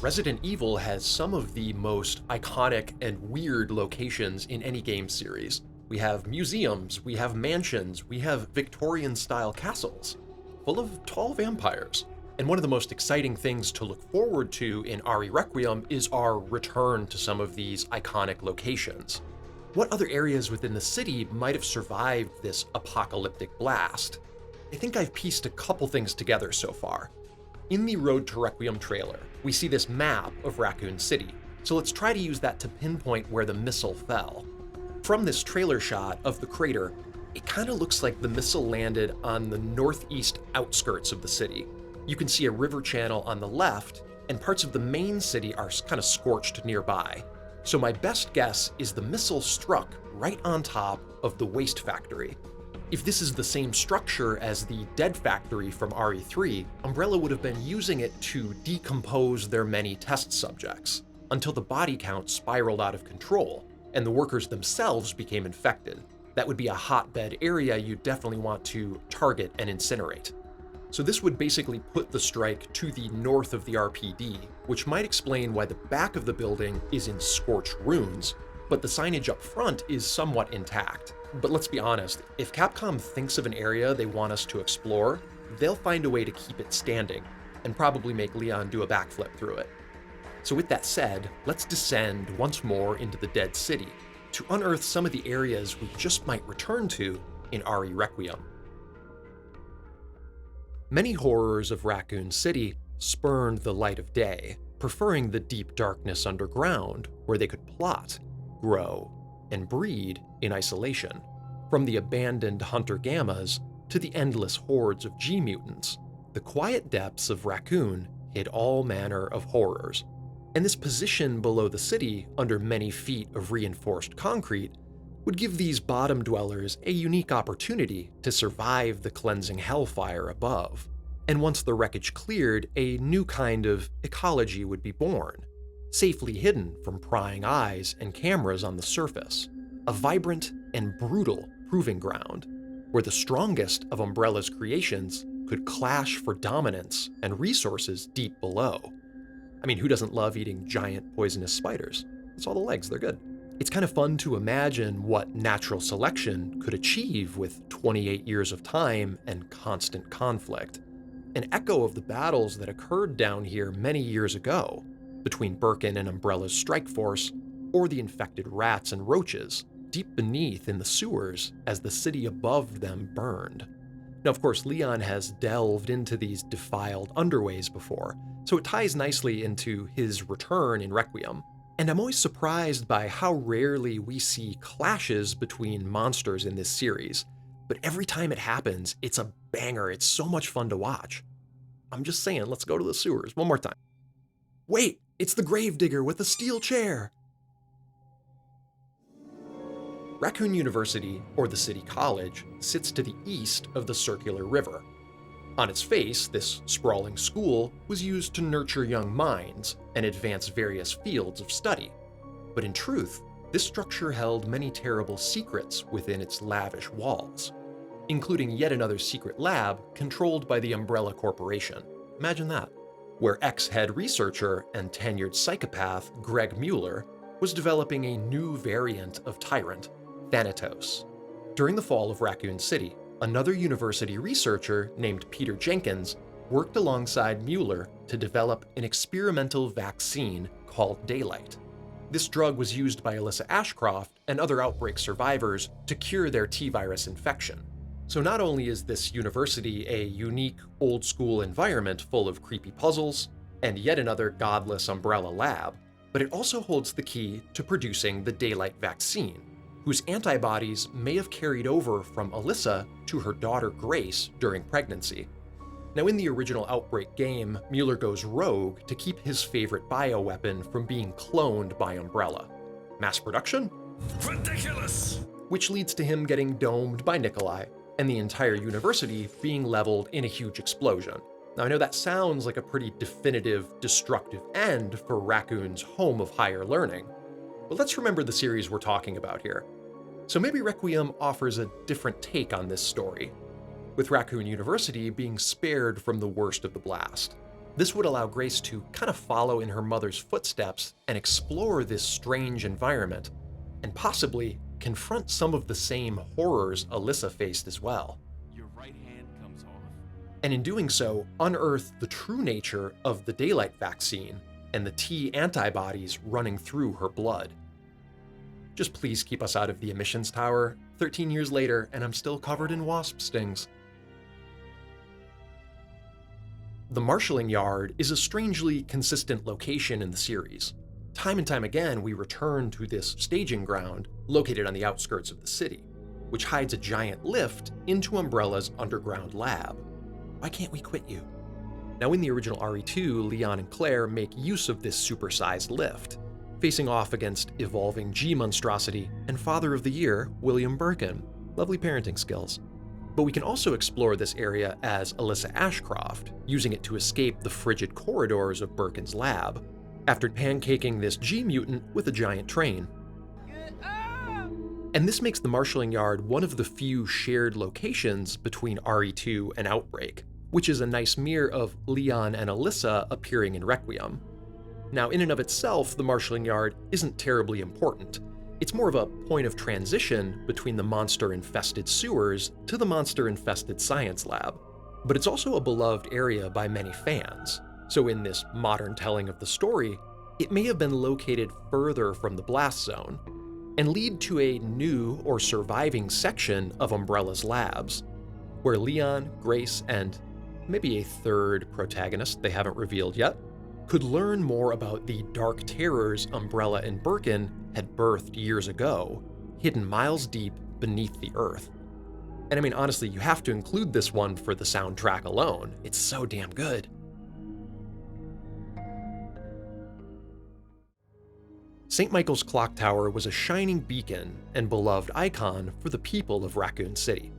Resident Evil has some of the most iconic and weird locations in any game series. We have museums, we have mansions, we have Victorian-style castles, full of tall vampires. And one of the most exciting things to look forward to in RE Requiem is our return to some of these iconic locations. What other areas within the city might have survived this apocalyptic blast? I think I've pieced a couple things together so far. In the Road to Requiem trailer, we see this map of Raccoon City, so let's try to use that to pinpoint where the missile fell. From this trailer shot of the crater, it kind of looks like the missile landed on the northeast outskirts of the city. You can see a river channel on the left, and parts of the main city are kind of scorched nearby. So my best guess is the missile struck right on top of the waste factory. If this is the same structure as the dead factory from RE3, Umbrella would have been using it to decompose their many test subjects, until the body count spiraled out of control, and the workers themselves became infected. That would be a hotbed area you'd definitely want to target and incinerate. So this would basically put the strike to the north of the RPD, which might explain why the back of the building is in scorched ruins, but the signage up front is somewhat intact. But let's be honest, if Capcom thinks of an area they want us to explore, they'll find a way to keep it standing, and probably make Leon do a backflip through it. So with that said, let's descend once more into the Dead City, to unearth some of the areas we just might return to in RE Requiem. Many horrors of Raccoon City spurned the light of day, preferring the deep darkness underground where they could plot, grow, and breed in isolation. From the abandoned Hunter Gammas to the endless hordes of G-mutants, the quiet depths of Raccoon hid all manner of horrors. And this position below the city, under many feet of reinforced concrete, would give these bottom dwellers a unique opportunity to survive the cleansing hellfire above. And once the wreckage cleared, a new kind of ecology would be born, safely hidden from prying eyes and cameras on the surface. A vibrant and brutal proving ground, where the strongest of Umbrella's creations could clash for dominance and resources deep below. I mean, who doesn't love eating giant poisonous spiders? It's all the legs, they're good. It's kind of fun to imagine what natural selection could achieve with 28 years of time and constant conflict. An echo of the battles that occurred down here many years ago, between Birkin and Umbrella's strike force, or the infected rats and roaches deep beneath in the sewers as the city above them burned. Now, of course, Leon has delved into these defiled underways before, so it ties nicely into his return in Requiem. And I'm always surprised by how rarely we see clashes between monsters in this series, but every time it happens, it's a banger. It's so much fun to watch. I'm just saying, let's go to the sewers one more time. Wait, it's the gravedigger with a steel chair! Raccoon University, or the City College, sits to the east of the circular river. On its face, this sprawling school was used to nurture young minds and advance various fields of study. But in truth, this structure held many terrible secrets within its lavish walls, including yet another secret lab controlled by the Umbrella Corporation. Imagine that. Where ex-head researcher and tenured psychopath Greg Mueller was developing a new variant of tyrant, Thanatos. During the fall of Raccoon City, another university researcher named Peter Jenkins worked alongside Mueller to develop an experimental vaccine called Daylight. This drug was used by Alyssa Ashcroft and other outbreak survivors to cure their T-virus infection. So not only is this university a unique, old-school environment full of creepy puzzles and yet another godless Umbrella lab, but it also holds the key to producing the Daylight vaccine, whose antibodies may have carried over from Alyssa to her daughter Grace during pregnancy. Now, in the original Outbreak game, Mueller goes rogue to keep his favorite bioweapon from being cloned by Umbrella. Mass production? Ridiculous! Which leads to him getting domed by Nikolai, and the entire university being leveled in a huge explosion. Now, I know that sounds like a pretty definitive, destructive end for Raccoon's home of higher learning, but let's remember the series we're talking about here. So maybe Requiem offers a different take on this story, with Raccoon University being spared from the worst of the blast. This would allow Grace to kind of follow in her mother's footsteps and explore this strange environment, and possibly confront some of the same horrors Alyssa faced as well. Your right hand comes off. And in doing so, unearth the true nature of the daylight vaccine and the T antibodies running through her blood. Just please keep us out of the emissions tower. 13 years later, and I'm still covered in wasp stings. The marshalling yard is a strangely consistent location in the series. Time and time again, we return to this staging ground located on the outskirts of the city, which hides a giant lift into Umbrella's underground lab. Why can't we quit you? Now, in the original RE2, Leon and Claire make use of this supersized lift, facing off against evolving G monstrosity and Father of the Year, William Birkin. Lovely parenting skills. But we can also explore this area as Alyssa Ashcroft, using it to escape the frigid corridors of Birkin's lab, after pancaking this G mutant with a giant train. And this makes the marshalling yard one of the few shared locations between RE2 and Outbreak, which is a nice mirror of Leon and Alyssa appearing in Requiem. Now, in and of itself, the marshalling yard isn't terribly important. It's more of a point of transition between the monster-infested sewers to the monster-infested science lab. But it's also a beloved area by many fans, so in this modern telling of the story, it may have been located further from the blast zone, and lead to a new or surviving section of Umbrella's labs, where Leon, Grace, and maybe a third protagonist they haven't revealed yet, could learn more about the dark terrors Umbrella and Birkin had birthed years ago, hidden miles deep beneath the earth. And I mean, honestly, you have to include this one for the soundtrack alone. It's so damn good. St. Michael's Clock Tower was a shining beacon and beloved icon for the people of Raccoon City.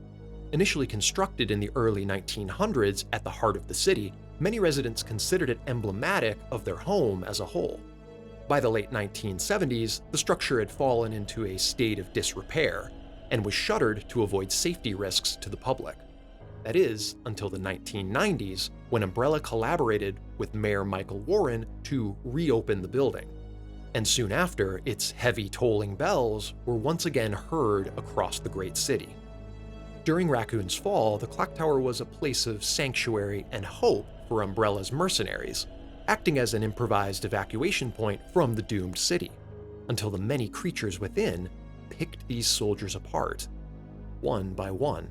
Initially constructed in the early 1900s at the heart of the city, many residents considered it emblematic of their home as a whole. By the late 1970s, the structure had fallen into a state of disrepair and was shuttered to avoid safety risks to the public. That is, until the 1990s, when Umbrella collaborated with Mayor Michael Warren to reopen the building. And soon after, its heavy tolling bells were once again heard across the great city. During Raccoon's fall, the clock tower was a place of sanctuary and hope for Umbrella's mercenaries, acting as an improvised evacuation point from the doomed city, until the many creatures within picked these soldiers apart, one by one.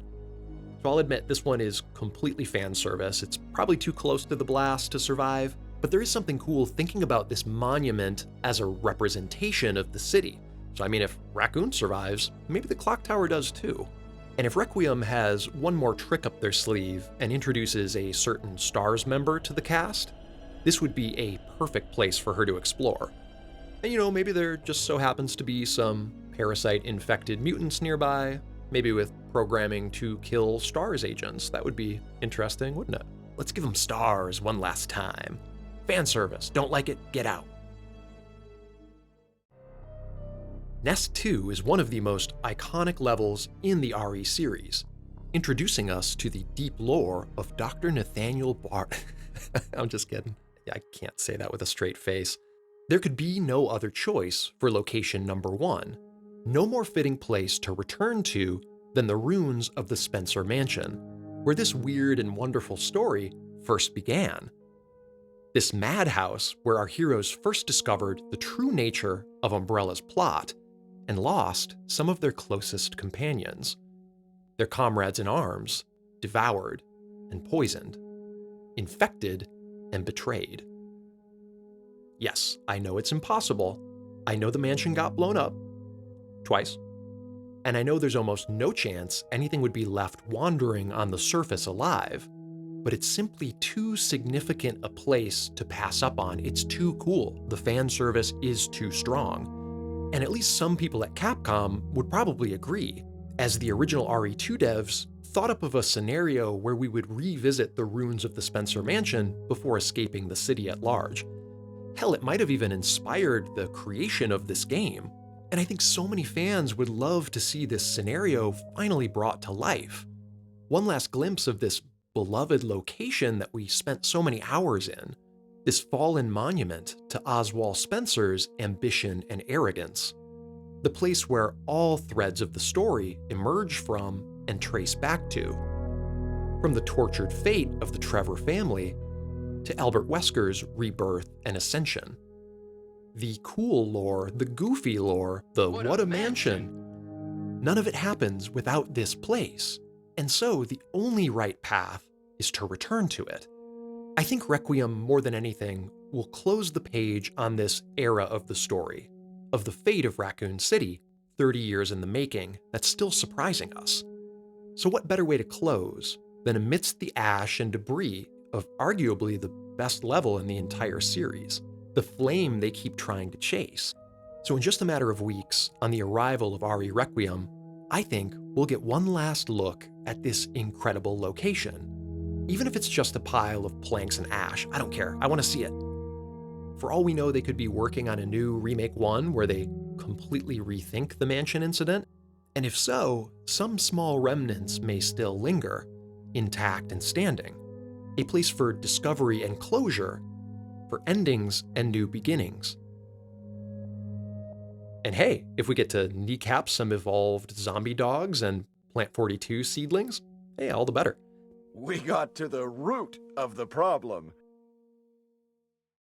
So I'll admit this one is completely fan service. It's probably too close to the blast to survive, but there is something cool thinking about this monument as a representation of the city. So I mean, if Raccoon survives, maybe the clock tower does too. And if Requiem has one more trick up their sleeve and introduces a certain STARS member to the cast, this would be a perfect place for her to explore. And maybe there just so happens to be some parasite-infected mutants nearby, maybe with programming to kill STARS agents. That would be interesting, wouldn't it? Let's give them STARS one last time. Fan service. Don't like it? Get out. Nest 2 is one of the most iconic levels in the RE series, introducing us to the deep lore of Dr. Nathaniel I'm just kidding. I can't say that with a straight face. There could be no other choice for location number 1. No more fitting place to return to than the ruins of the Spencer Mansion, where this weird and wonderful story first began. This madhouse where our heroes first discovered the true nature of Umbrella's plot and lost some of their closest companions, their comrades in arms, devoured and poisoned, infected and betrayed. Yes, I know it's impossible. I know the mansion got blown up twice. And I know there's almost no chance anything would be left wandering on the surface alive. But it's simply too significant a place to pass up on. It's too cool. The fan service is too strong. And at least some people at Capcom would probably agree, as the original RE2 devs thought up of a scenario where we would revisit the ruins of the Spencer Mansion before escaping the city at large. Hell, it might have even inspired the creation of this game. And I think so many fans would love to see this scenario finally brought to life. One last glimpse of this beloved location that we spent so many hours in, this fallen monument to Oswald Spencer's ambition and arrogance, the place where all threads of the story emerge from and trace back to, from the tortured fate of the Trevor family to Albert Wesker's rebirth and ascension. The cool lore, the goofy lore, the what a mansion, none of it happens without this place, and so the only right path is to return to it. I think Requiem, more than anything, will close the page on this era of the story, of the fate of Raccoon City, 30 years in the making, that's still surprising us. So what better way to close than amidst the ash and debris of arguably the best level in the entire series, the flame they keep trying to chase. So in just a matter of weeks, on the arrival of RE Requiem, I think we'll get one last look at this incredible location. Even if it's just a pile of planks and ash, I don't care, I want to see it. For all we know, they could be working on a new Remake 1 where they completely rethink the mansion incident, and if so, some small remnants may still linger, intact and standing. A place for discovery and closure, for endings and new beginnings. And hey, if we get to kneecap some evolved zombie dogs and Plant 42 seedlings, hey, all the better. We got to the root of the problem.